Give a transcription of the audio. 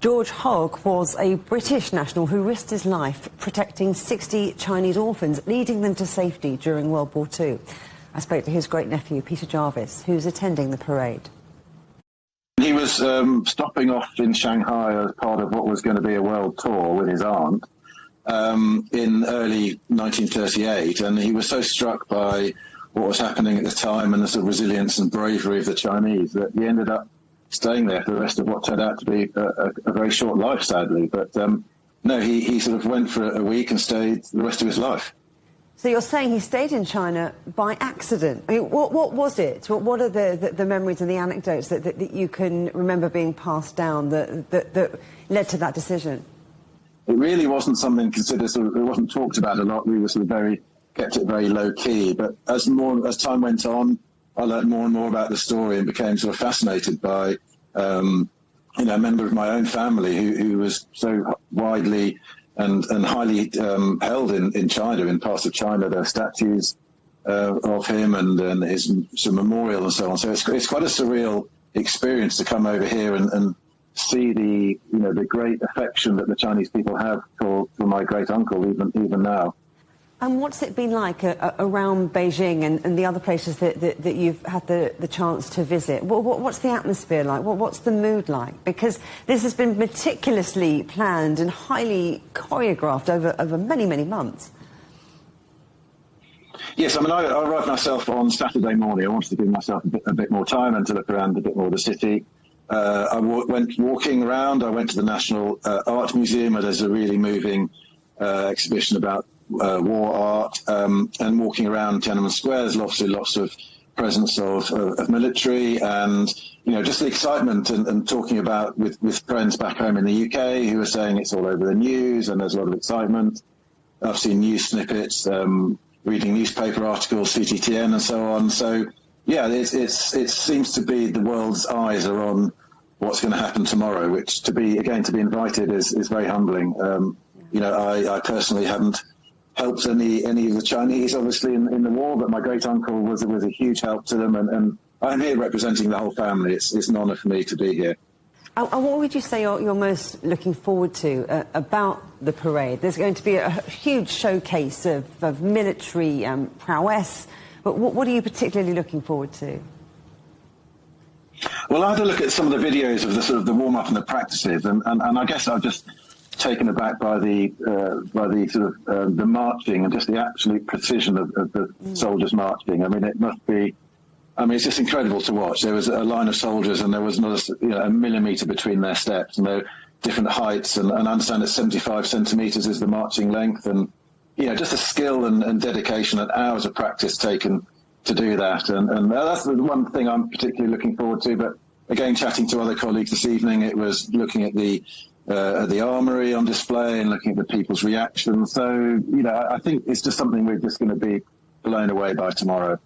George Hogg was a British national who risked his life protecting 60 Chinese orphans, leading them to safety during World War II. I spoke to his great-nephew, Peter Jarvis, who's attending the parade. He was stopping off in Shanghai as part of what was going to be a world tour with his aunt in early 1938, and he was so struck by what was happening at the time and the sort of resilience and bravery of the Chinese that he ended up staying there for the rest of what turned out to be a very short life, sadly. But no, he sort of went for a week and stayed the rest of his life. So you're saying he stayed in China by accident? I mean, what was it? What are the memories and the anecdotes that you can remember being passed down that led to that decision? It really wasn't something considered, it wasn't talked about a lot. We were sort of kept it very low key. But as time went on, I learned more and more about the story and became sort of fascinated by, a member of my own family who was so widely and highly held in China, in parts of China. There are statues of him and his sort of memorial and so on. So it's quite a surreal experience to come over here and see the great affection that the Chinese people have for my great uncle even now. And what's it been like around Beijing and the other places that you've had the chance to visit? What's the atmosphere like? What's the mood like? Because this has been meticulously planned and highly choreographed over many, many months. Yes, I mean, I arrived myself on Saturday morning. I wanted to give myself a bit more time and to look around a bit more of the city. I went walking around. I went to the National Art Museum, where there's a really moving exhibition about war art, and walking around Tiananmen Square, there's obviously lots of presence of military and, just the excitement and talking about with friends back home in the UK who are saying it's all over the news and there's a lot of excitement. I've seen news snippets, reading newspaper articles, CGTN and so on. So, yeah, it seems to be the world's eyes are on what's going to happen tomorrow, which to be invited is very humbling. I personally haven't helped any of the Chinese, obviously, in the war, but my great-uncle was a huge help to them, and I'm here representing the whole family. It's an honour for me to be here. And what would you say you're most looking forward to about the parade? There's going to be a huge showcase of military prowess, but what are you particularly looking forward to? Well, I had a look at some of the videos of the warm-up and the practices, and I guess I've just taken aback by the marching and just the absolute precision of the soldiers marching. I mean, it's just incredible to watch. There was a line of soldiers and there was not a millimetre between their steps, and they're different heights, and I understand that 75 centimetres is the marching length, and just the skill and dedication and hours of practice taken to do that, and that's the one thing I'm particularly looking forward to. But again, chatting to other colleagues this evening, it was looking at the armoury on display and looking at the people's reactions. So, I think it's just something we're just going to be blown away by tomorrow.